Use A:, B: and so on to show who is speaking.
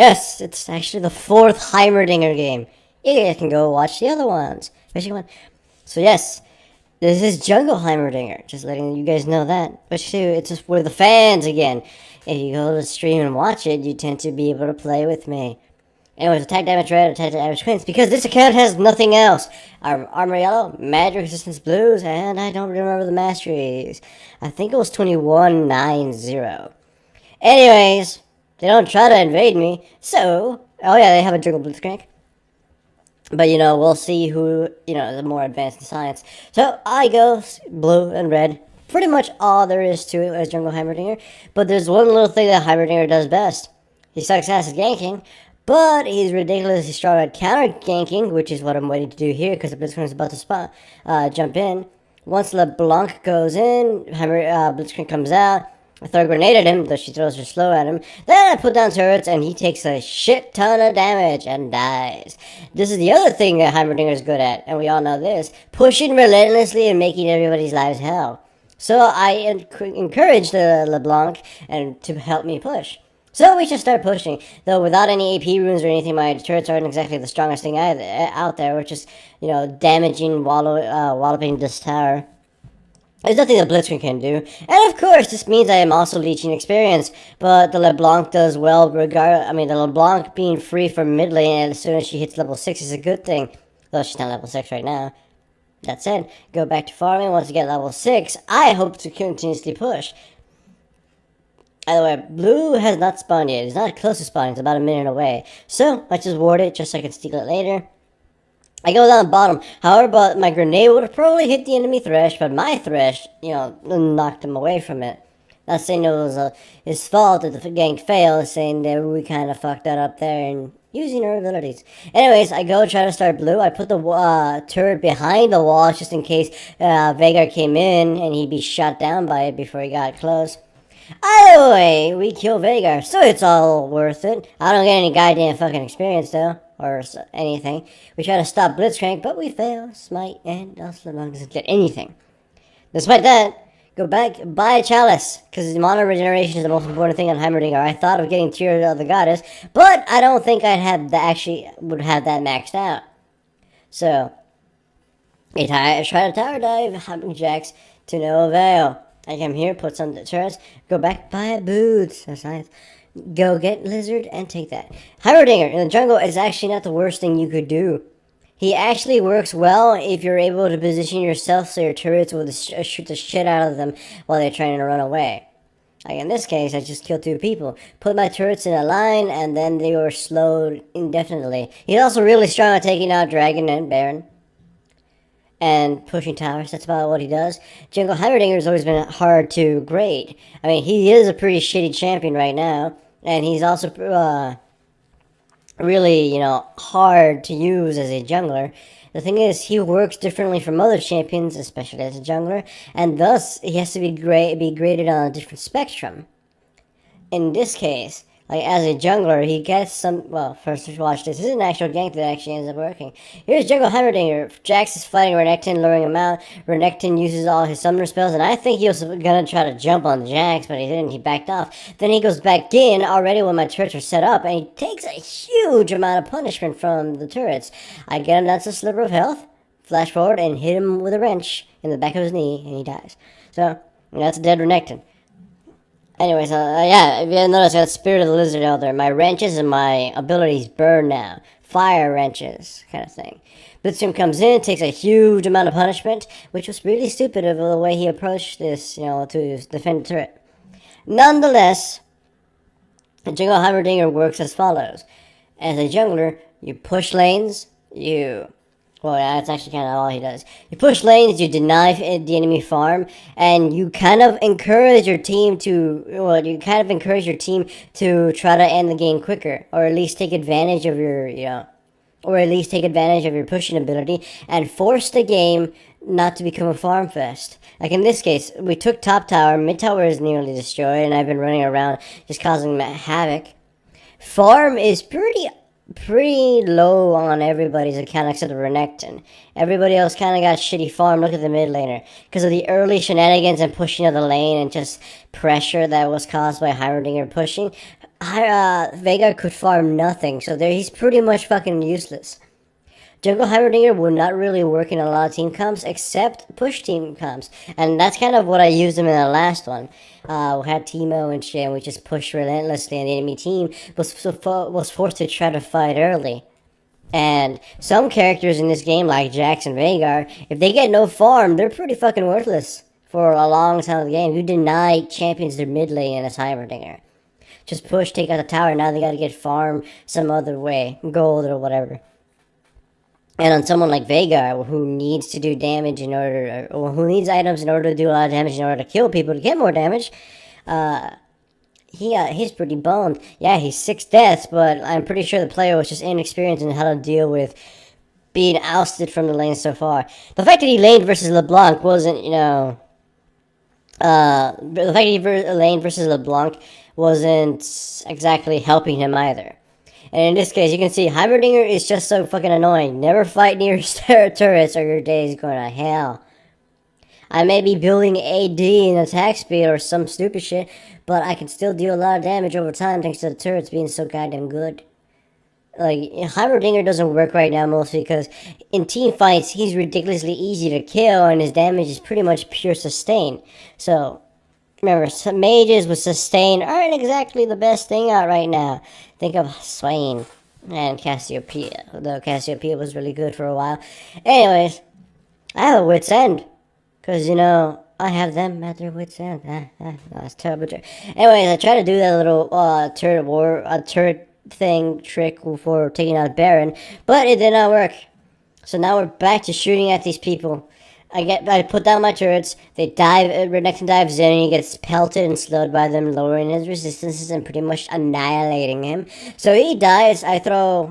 A: Yes, it's actually the fourth Heimerdinger game. You guys can go watch the other ones. Especially one. So yes, this is Jungle Heimerdinger. Just letting you guys know that. But too, it's just for the fans again. If you go to the stream and watch it, you tend to be able to play with me. Anyways, attack damage red, attack damage queens, because this account has nothing else. Armor yellow, magic resistance blues, and I don't remember the masteries. I think it was 2190. Anyways, they don't try to invade me, so... Oh yeah, they have a jungle blitzcrank. But, we'll see who, is more advanced in science. So, I go blue and red. Pretty much all there is to it as Jungle Heimerdinger. But there's one little thing that Heimerdinger does best. He sucks ass at ganking, but he's ridiculously strong at counter ganking, which is what I'm waiting to do here, because the Blitzcrank is about to jump in. Once LeBlanc goes in, Blitzcrank comes out. I throw a grenade at him, though she throws her slow at him. Then I put down turrets, and he takes a shit ton of damage and dies. This is the other thing that Heimerdinger is good at, and we all know this. Pushing relentlessly and making everybody's lives hell. So I encourage the LeBlanc and to help me push. So we should start pushing. Though without any AP runes or anything, my turrets aren't exactly the strongest thing out there, which is, damaging, walloping this tower. There's nothing the Blitzcrank can do. And of course, this means I am also leeching experience. But the LeBlanc does well the LeBlanc being free from mid lane as soon as she hits level 6 is a good thing. Though she's not level 6 right now. That said, go back to farming. Once you get level 6, I hope to continuously push. By the way, blue has not spawned yet. It's not close to spawning. It's about a minute away. So, I just ward it just so I can steal it later. I go down the bottom. However, but my grenade would have probably hit the enemy Thresh, but my Thresh, knocked him away from it. Not saying it was his fault that the gank failed, saying that we kind of fucked that up there and using our abilities. Anyways, I go try to start blue. I put the turret behind the wall just in case Veigar came in and he'd be shot down by it before he got close. Either way, we kill Veigar, so it's all worth it. I don't get any goddamn fucking experience though. Or anything. We try to stop Blitzcrank, but we fail. Smite, and also LeBlanc doesn't get anything. Despite that, go back, buy a Chalice, because mana regeneration is the most important thing on Heimerdinger. I thought of getting Tear of the Goddess, but I don't think I'd have would have that maxed out. So, I try to tower dive, hopping jacks to no avail. I come here, put some turrets, go back, buy boots. That's nice. Go get Lizard and take that. Heimerdinger in the jungle is actually not the worst thing you could do. He actually works well if you're able to position yourself so your turrets will shoot the shit out of them while they're trying to run away. Like in this case, I just killed 2 people. Put my turrets in a line and then they were slowed indefinitely. He's also really strong at taking out Dragon and Baron. And pushing towers, that's about what he does. Jungle Heimerdinger has always been hard to grade. I mean, he is a pretty shitty champion right now. And he's also really, hard to use as a jungler. The thing is, he works differently from other champions, especially as a jungler. And thus, he has to be graded on a different spectrum. In this case, like as a jungler, he gets some. Well, first watch this. This is an actual gank that actually ends up working. Here's Jungle Heimerdinger. Jax is fighting Renekton, luring him out. Renekton uses all his summoner spells, and I think he was gonna try to jump on Jax, but he didn't. He backed off. Then he goes back in already when my turrets are set up, and he takes a huge amount of punishment from the turrets. I get him that's a sliver of health. Flash forward and hit him with a wrench in the back of his knee, and he dies. So that's a dead Renekton. Anyways, yeah, if you notice, I got Spirit of the Lizard out there. My wrenches and my abilities burn now. Fire wrenches, kind of thing. Blitzcrank comes in, takes a huge amount of punishment, which was really stupid of the way he approached this, to defend the turret. Nonetheless, the Jungle Heimerdinger works as follows. As a jungler, you push lanes, well, that's actually kind of all he does. You push lanes, you deny the enemy farm, and you kind of encourage your team to try to end the game quicker, or at least take advantage of your, pushing ability, and force the game not to become a farm fest. Like in this case, we took top tower, mid tower is nearly destroyed, and I've been running around just causing havoc. Farm is pretty pretty low on everybody's account except for Renekton. Everybody else kind of got shitty farm. Look at the mid laner. Because of the early shenanigans and pushing of the lane and just pressure that was caused by Heimerdinger pushing, Veigar could farm nothing. So there, he's pretty much fucking useless. Jungle Heimerdinger would not really work in a lot of team comps except push team comps. And that's kind of what I used him in the last one. We had Teemo and shit, and we just pushed relentlessly, and the enemy team was forced to try to fight early. And some characters in this game, like Jax and Veigar, if they get no farm, they're pretty fucking worthless for a long time of the game. You deny champions their mid lane as Heimerdinger. Just push, take out the tower, now they gotta get farm some other way, gold or whatever. And on someone like Veigar, who needs to do damage in order, or who needs items in order to do a lot of damage in order to kill people to get more damage, he's pretty boned. Yeah, he's 6 deaths, but I'm pretty sure the player was just inexperienced in how to deal with being ousted from the lane so far. The fact that he laned versus LeBlanc wasn't, the fact that he laned versus LeBlanc wasn't exactly helping him either. And in this case, you can see Heimerdinger is just so fucking annoying. Never fight near turrets or your day is going to hell. I may be building AD and attack speed or some stupid shit, but I can still deal a lot of damage over time thanks to the turrets being so goddamn good. Like, Heimerdinger doesn't work right now mostly because in team fights, he's ridiculously easy to kill and his damage is pretty much pure sustain. So, remember, some mages with sustain aren't exactly the best thing out right now. Think of Swain and Cassiopeia, although Cassiopeia was really good for a while. Anyways, I have a wit's end. Because, I have them at their wit's end. That's terrible. Anyways, I tried to do that little turret thing trick for taking out Baron, but it did not work. So now we're back to shooting at these people. I put down my turrets, they dive, Renekton dives in, and he gets pelted and slowed by them, lowering his resistances and pretty much annihilating him. So he dies, I throw,